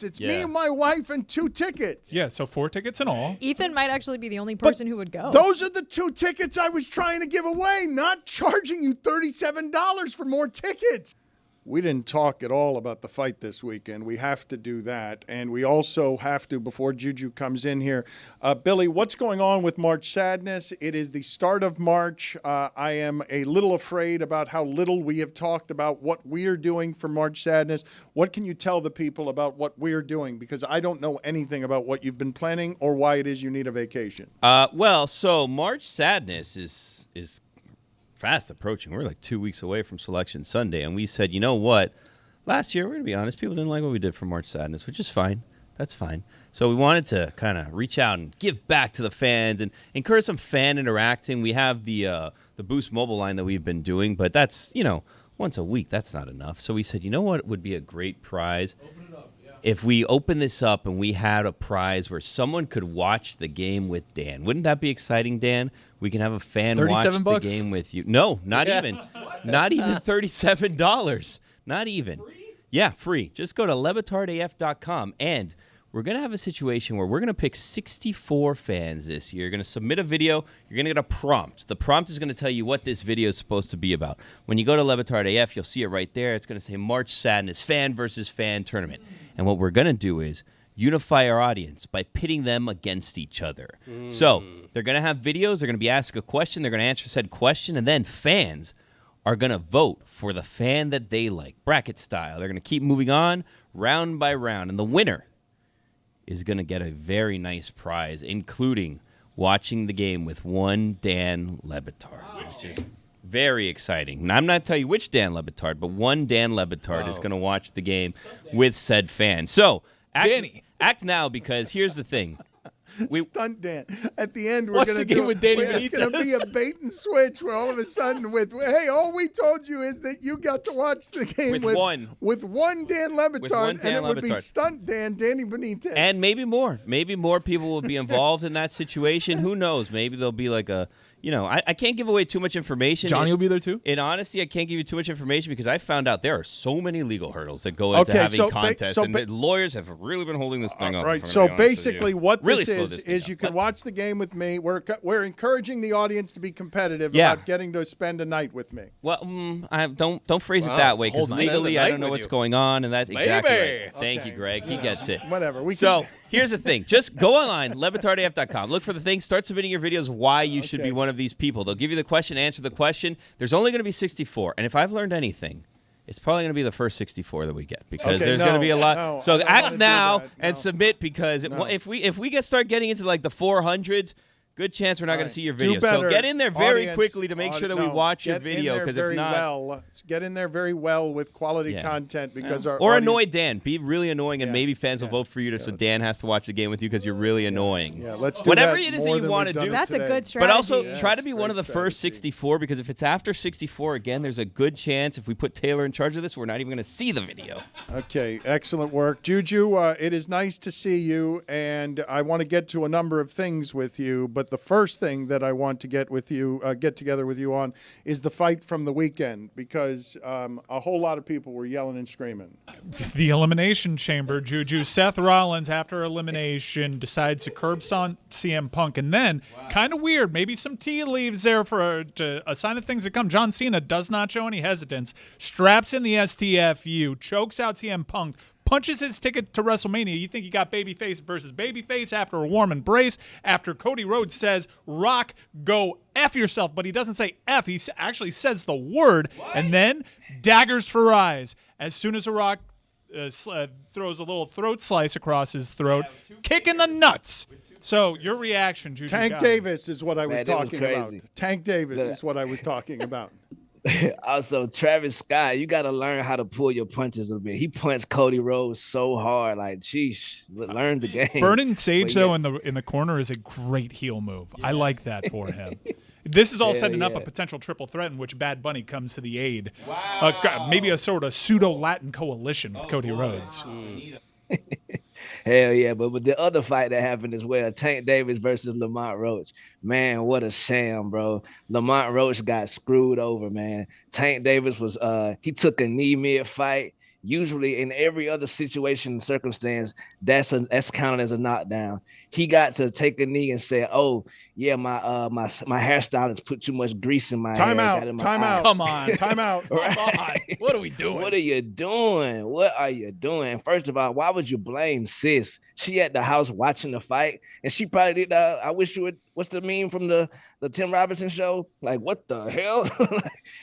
It's me and my wife and 2 tickets. Yeah, so 4 tickets in all. Ethan might actually be the only person who would go. Those are the 2 tickets I was trying to give away, not charging you $37 for more tickets. We didn't talk at all about the fight this weekend. We have to do that. And we also have to, before JuJu comes in here, Billy, what's going on with March Sadness? It is the start of March. I am a little afraid about how little we have talked about what we're doing for March Sadness. What can you tell the people about what we're doing? Because I don't know anything about what you've been planning or why it is you need a vacation. So March Sadness is fast approaching. We're like 2 weeks away from Selection Sunday, and we said, you know what? Last year, we're going to be honest, people didn't like what we did for March Sadness, which is fine. That's fine. So we wanted to kind of reach out and give back to the fans and encourage some fan interacting. We have the Boost mobile line that we've been doing, but that's, once a week. That's not enough. So we said, you know what would be a great prize? If we open this up and we had a prize where someone could watch the game with Dan. Wouldn't that be exciting, Dan? We can have a fan watch the game with you. No, not even. Not even $37. Not even. Free? Yeah, free. Just go to LeBatardAF.com, and we're going to have a situation where we're going to pick 64 fans this year. You're going to submit a video. You're going to get a prompt. The prompt is going to tell you what this video is supposed to be about. When you go to LeBatardAF, you'll see it right there. It's going to say March Sadness, fan versus fan tournament. And what we're going to do is unify our audience by pitting them against each other. So they're going to have videos. They're going to be asked a question. They're going to answer said question. And then fans are going to vote for the fan that they like, bracket style. They're going to keep moving on round by round. And the winner is going to get a very nice prize, including watching the game with one Dan Le Batard, which is very exciting. And I'm not telling you which Dan Le Batard, but one Dan Le Batard is going to watch the game with said fan. So act now, because here's the thing. Stunt Dan. At the end, we're going to do with Danny it's going to be a bait and switch where all of a sudden hey, all we told you is that you got to watch the game with one Dan Le Batard, and it would be Stunt Dan, Danny Benitez. And maybe more. Maybe more people will be involved in that situation. Who knows? Maybe there'll be like a, I can't give away too much information. Johnny will be there too? In honesty, I can't give you too much information because I found out there are so many legal hurdles that go into having contests, and the lawyers have really been holding this thing up. Right, so basically what this is you can watch the game with me. We're encouraging the audience to be competitive about getting to spend a night with me. Well, don't phrase it that way, because legally I don't know what's going on, and that's exactly right. Thank you, Greg. He gets it. Whatever. Here's the thing. Just go online, LeBatardAF.com. Look for the thing. Start submitting your videos why you should be one of these people. They'll give you the question, answer the question. There's only going to be 64. And if I've learned anything, it's probably going to be the first 64 that we get, because there's going to be a lot. So act now and submit, because if we start getting into like the 400s, Good chance we're not going to see your video. Do better. So get in there very Audience, quickly to make sure that we watch your video. Because if not, get in there very well with quality content because our or audience, annoy Dan. Be really annoying, and maybe fans will vote for you, so Dan has to watch the game with you because you're really annoying. Yeah, let's do whatever that it is more that you than want to we've done do. That's today. a good strategy. But also try to be one of the first 64 because if it's after 64 again, there's a good chance if we put Taylor in charge of this, we're not even going to see the video. Okay, excellent work, JuJu. It is nice to see you, and I want to get to a number of things with you. But the first thing that I want to get together with you on is the fight from the weekend because a whole lot of people were yelling and screaming. The Elimination Chamber, JuJu. Seth Rollins, after elimination, decides to curb stomp CM Punk. And then, kind of weird, maybe some tea leaves there for a sign of things to come. John Cena does not show any hesitance, straps in the STFU, chokes out CM Punk, punches his ticket to WrestleMania. You think you got babyface versus babyface after a warm embrace, after Cody Rhodes says, Rock, go F yourself, but he doesn't say F. He actually says the word, and then daggers for eyes. As soon as The Rock throws a little throat slice across his throat, kick in the nuts. So your reaction, JuJu Tank Gotti. Davis is what I was talking about. Tank Davis is what I was talking about. Also, Travis Scott, you got to learn how to pull your punches a bit. He punched Cody Rhodes so hard, like, geez, learn the game. Burning Sage though in the corner is a great heel move. I like that for him. This is all setting up a potential triple threat in which Bad Bunny comes to the aid. Wow. Maybe a sort of pseudo-Latin coalition with Cody Rhodes. Hell yeah, but with the other fight that happened as well, Tank Davis versus Lamont Roach. Man, what a sham, bro. Lamont Roach got screwed over, man. Tank Davis was he took a knee mid-fight. Usually in every other situation and circumstance, that's counted as a knockdown. He got to take a knee and say, "Oh, yeah, my hairstylist put too much grease in my hair." Time out. Come on. Time out. Right? What are we doing? What are you doing? What are you doing? First of all, why would you blame sis? She at the house watching the fight, and she probably did. I wish you would. What's the meme from the Tim Robinson show? Like, what the hell?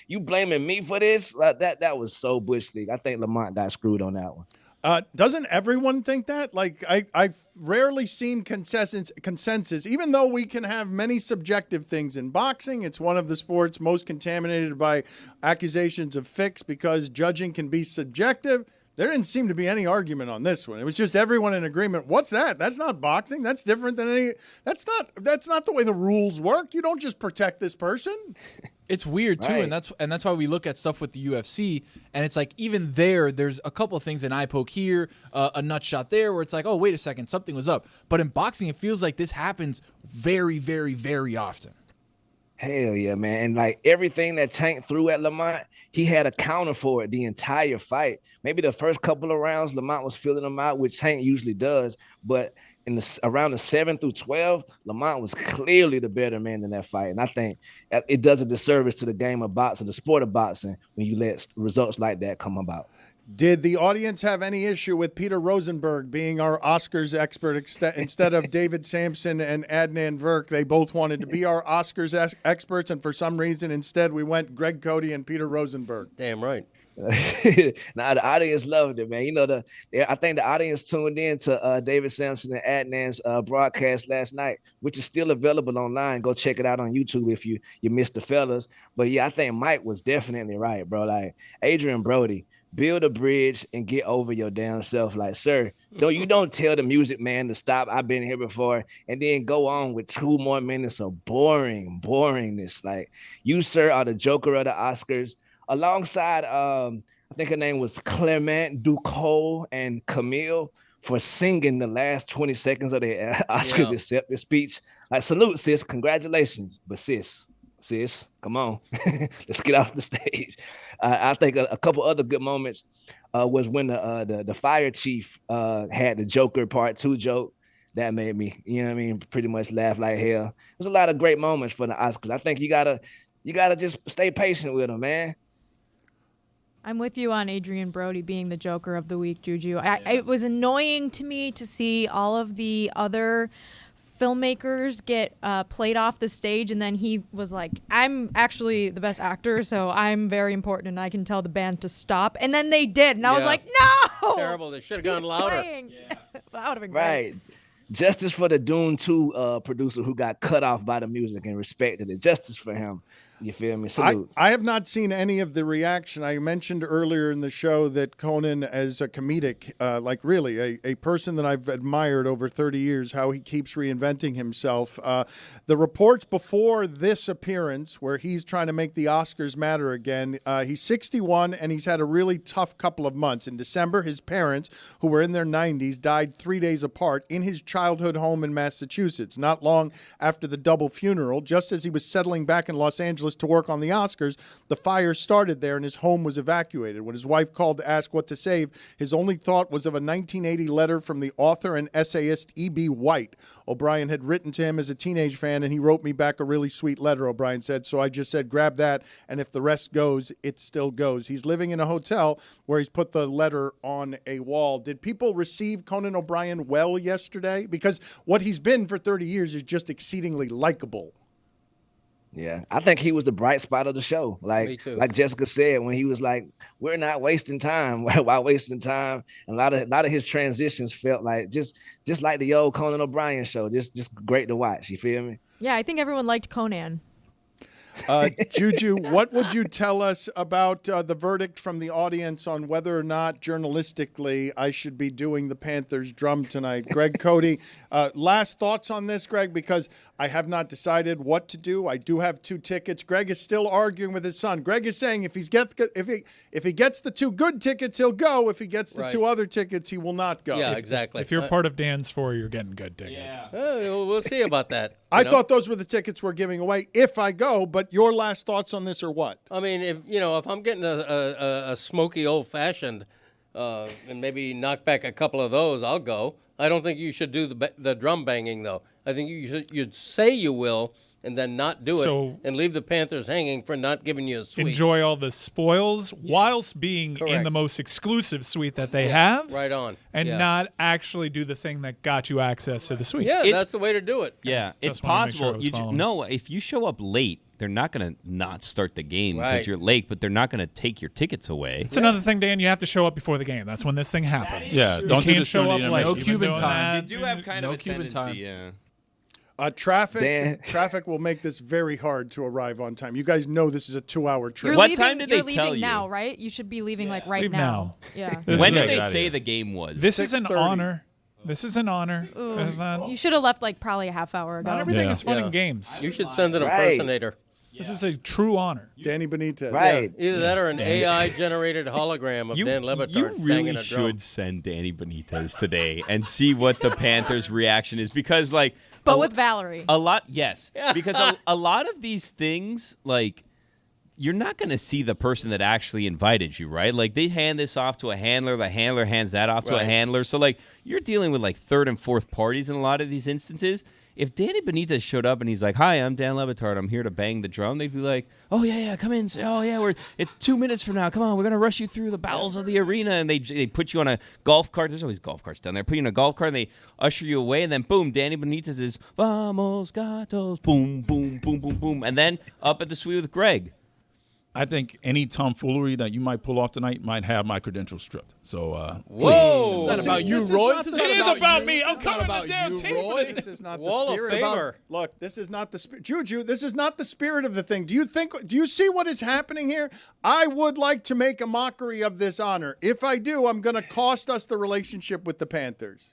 You blaming me for this? Like that was so Bush League. I think Lamont got screwed on that one. Doesn't everyone think that? Like, I've rarely seen consensus, even though we can have many subjective things in boxing. It's one of the sports most contaminated by accusations of fix because judging can be subjective. There didn't seem to be any argument on this one. It was just everyone in agreement. What's that? That's not boxing. That's different than any. That's not the way the rules work. You don't just protect this person. It's weird too, Right. and that's why we look at stuff with the UFC, and it's like even there's a couple of things, an eye poke here, a nut shot there, where it's like, oh, wait a second, something was up. But in boxing, it feels like this happens very, very, very often. Hell yeah, man. And like everything that Tank threw at Lamont, he had a counter for it the entire fight. Maybe the first couple of rounds, Lamont was filling them out, which Tank usually does. But around the 7 through 12, Lamont was clearly the better man in that fight. And I think it does a disservice to the game of boxing, the sport of boxing, when you let results like that come about. Did the audience have any issue with Peter Rosenberg being our Oscars expert instead of David Sampson and Adnan Virk? They both wanted to be our Oscars experts, and for some reason, instead, we went Greg Cote and Peter Rosenberg. Damn right. Now the audience loved it, man. You know, I think the audience tuned in to David Sampson and Adnan's broadcast last night, which is still available online. Go check it out on YouTube if you missed the fellas. But yeah, I think Mike was definitely right, bro. Like Adrian Brody, build a bridge and get over your damn self. Like, sir, you don't tell the music man to stop. I've been here before, and then go on with 2 more minutes of boringness. Like, you, sir, are the Joker of the Oscars. Alongside, I think her name was Clement Ducot and Camille for singing the last 20 seconds of their Oscars acceptance speech. Like, salute, sis. Congratulations. But sis, come on. Let's get off the stage. I think a couple other good moments was when the fire chief had the Joker Part 2 joke. That made me, you know what I mean, pretty much laugh like hell. There's a lot of great moments for the Oscars. I think you gotta just stay patient with them, man. I'm with you on Adrian Brody being the Joker of the week, JuJu. It was annoying to me to see all of the other filmmakers get played off the stage, and then he was like, I'm actually the best actor, so I'm very important, and I can tell the band to stop. And then they did, and I was like, no! Terrible. They should have gone louder. That would have been great. Justice for the Dune 2 producer who got cut off by the music and respected it. Justice for him. You feel me? Salute. I have not seen any of the reaction. I mentioned earlier in the show that Conan, as a comedic, like really a person that I've admired over 30 years, how he keeps reinventing himself. The reports before this appearance, where he's trying to make the Oscars matter again, he's 61 and he's had a really tough couple of months. In December, his parents, who were in their 90s, died 3 days apart in his childhood home in Massachusetts. Not long after the double funeral, just as he was settling back in Los Angeles to work on the Oscars, the fire started there and his home was evacuated. When his wife called to ask what to save, his only thought was of a 1980 letter from the author and essayist E.B. White. O'Brien had written to him as a teenage fan, and he wrote me back a really sweet letter, O'Brien said, so I just said, grab that, and if the rest goes, it still goes. He's living in a hotel where he's put the letter on a wall. Did people receive Conan O'Brien well yesterday? Because what he's been for 30 years is just exceedingly likable. Yeah, I think he was the bright spot of the show. Like Jessica said, when he was like, "We're not wasting time," while wasting time, and a lot of his transitions felt like just like the old Conan O'Brien show, just great to watch. You feel me? Yeah, I think everyone liked Conan. JuJu, what would you tell us about the verdict from the audience on whether or not, journalistically, I should be doing the Panthers drum tonight? Greg Cote, last thoughts on this, Greg, because I have not decided what to do. I do have 2 tickets. Greg is still arguing with his son. Greg is saying if he gets the 2 good tickets, he'll go. If he gets the 2 other tickets, he will not go. Yeah, exactly. If you're part of Dan's 4, you're getting good tickets. Yeah. We'll see about that. I thought those were the tickets we're giving away if I go, but your last thoughts on this are what? I mean, if I'm getting a smoky old-fashioned and maybe knock back a couple of those, I'll go. I don't think you should do the drum banging, though. I think you'd say you will and then not do it and leave the Panthers hanging for not giving you a suite. Enjoy all the spoils whilst being in the most exclusive suite that they have. Right on. And not actually do the thing that got you access to the suite. Yeah, that's the way to do it. Yeah, it's possible. If you show up late, they're not going to not start the game because you're late, but they're not going to take your tickets away. It's another thing, Dan. You have to show up before the game. That's when this thing happens. Yeah, don't you can't show up late. No Cuban time. They do have kind of a Cuban tendency, time. Traffic will make this very hard to arrive on time. You guys know this is a 2-hour trip. What time did they tell you? You're leaving now, right? You should be leaving right Leave now. Yeah. When did they say the game was? This is an honor. This is an honor. Ooh, you should have left probably a half hour ago. Not everything is fun and games. You should send an impersonator. This is a true honor. Danny Benitez. Right. Either that or an AI-generated hologram of Dan Le Batard. You really a drum. should send Danny Benitez today and see what the Panthers' reaction is because, But with Valerie. A lot, yes. Because a lot of these things, you're not going to see the person that actually invited you, right? Like, they hand this off to a handler. The handler hands that off to a handler. So, you're dealing with, third and fourth parties in a lot of these instances. If Danny Benitez showed up and he's like, "Hi, I'm Dan Le Batard. I'm here to bang the drum," they'd be like, "Oh yeah, come in. Oh yeah, it's 2 minutes from now. Come on, we're gonna rush you through the bowels of the arena." And they put you on a golf cart. There's always golf carts down there. Put you in a golf cart and they usher you away. And then boom, Danny Benitez is "Vamos Gatos." Boom, boom, boom, boom, boom, and then up at the suite with Greg. I think any tomfoolery that you might pull off tonight might have my credentials stripped. So, whoa, it's not about you, Roy. It is about me. I'm coming to the damn team. This is not Wall the spirit. of Famer. Look, this is not the spirit. JuJu, this is not the spirit of the thing. Do you see what is happening here? I would like to make a mockery of this honor. If I do, I'm going to cost us the relationship with the Panthers.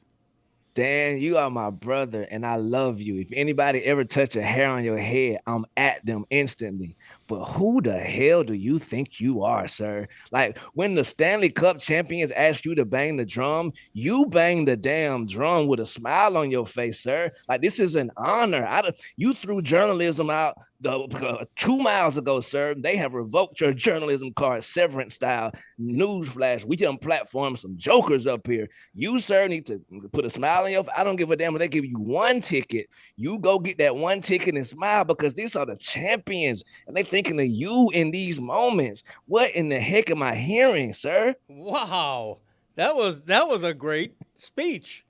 Dan, you are my brother, and I love you. If anybody ever touch a hair on your head, I'm at them instantly. But who the hell do you think you are, sir? Like, when the Stanley Cup champions asked you to bang the drum, you bang the damn drum with a smile on your face, sir. Like, this is an honor. You threw journalism out 2 miles ago, sir. They have revoked your journalism card, severance style. Newsflash, we can platform some jokers up here. You, sir, need to put a smile on your face. I don't give a damn if they give you 1 ticket. You go get that 1 ticket and smile because these are the champions, and they thinking of you in these moments. What in the heck am I hearing, sir? Wow, that was a great speech.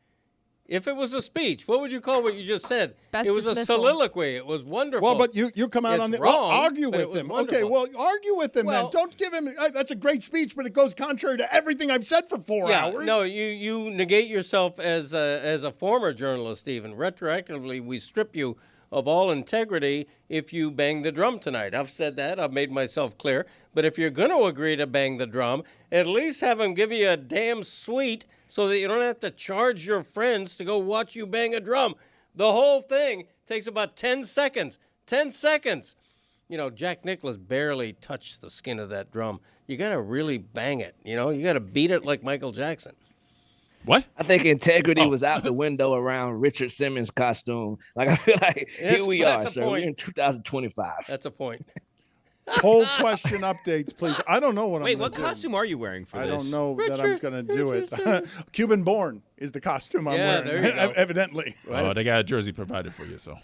If it was a speech, what would you call what you just said? Best it was dismissal. a soliloquy. It was wonderful. Well, but you come out It's on the wrong, argue but it with was him. wonderful. Okay, well, argue with him Well- then. Don't give him. That's a great speech, but it goes contrary to everything I've said for 4 hours. No, you negate yourself as a former journalist, even. Retroactively, we strip you of all integrity if you bang the drum tonight. I've said that. I've made myself clear. But if you're going to agree to bang the drum, at least have him give you a damn suite so that you don't have to charge your friends to go watch you bang a drum. The whole thing takes about 10 seconds. 10 seconds. You know, Jack Nicklaus barely touched the skin of that drum. You got to really bang it. You know, you got to beat it like Michael Jackson. What? I think integrity was out the window around Richard Simmons' costume. Like, I feel like here we are, sir. We're in 2025. That's a point. Poll question updates, please. I don't know what Wait, I'm what gonna do. costume are you wearing for I this? don't know that I'm going to do it. Cuban-born is the costume I'm Yeah, wearing, there you go. evidently. Oh, they got a jersey provided for you, so.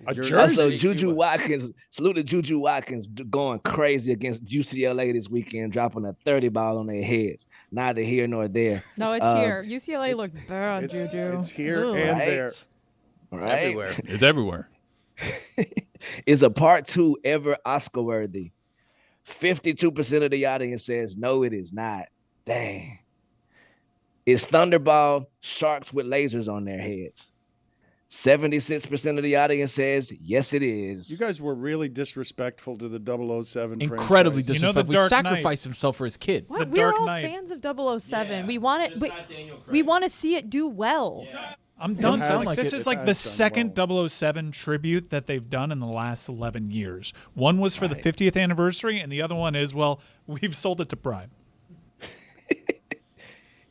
A Also, jersey? JuJu Watkins, salute to JuJu Watkins going crazy against UCLA this weekend, dropping a 30 ball on their heads. Neither here nor there. No, it's here. UCLA looked bad, Juju. It's here Ugh. and Right? there. Right? Everywhere. It's everywhere. Is a part 2 ever Oscar worthy? 52% of the audience says no, it is not. Dang. Is Thunderball sharks with lasers on their heads? 76% of the audience says yes, it is. You guys were really disrespectful to the 007 Incredibly franchise. You know the disrespectful. He Dark Knight. sacrificed himself for his kid. What? The We're Dark all Knight. fans of 007. We want it. We want to see it do well. I'm done. has- Sound like this it- is it like has the done second 007 tribute that they've done in the last 11 years. One was for the 50th anniversary, and the other one is, well, we've sold it to Prime.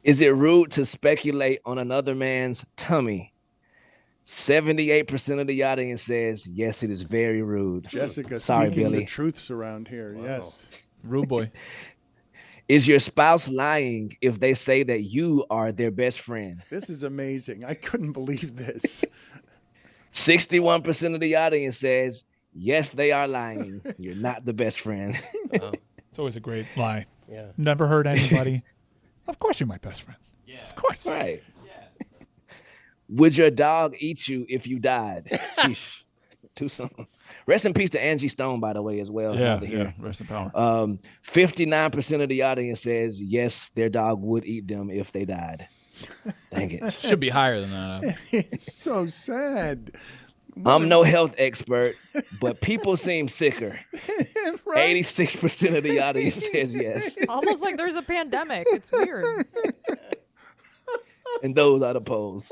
Is it rude to speculate on another man's tummy? 78% of the audience says yes, it is very rude. Jessica Sorry, speaking Billy. the truths around here. Yes. Rude boy. Is your spouse lying if they say that you are their best friend? This is amazing. I couldn't believe this. 61% of the audience says yes, they are lying. You're not the best friend. It's always a great lie. Yeah. Never hurt anybody. Of course you're my best friend. Yeah. Of course. Right. Would your dog eat you if you died? Sheesh. Too soon. Rest in peace to Angie Stone, by the way, as well. Yeah, Neither here. rest in power. 59% of the audience says yes, their dog would eat them if they died. Dang it. Should be higher than that. It's so sad. I'm no health expert, but people seem sicker. 86% of the audience says yes. Almost like there's a pandemic. It's weird. And those are the polls.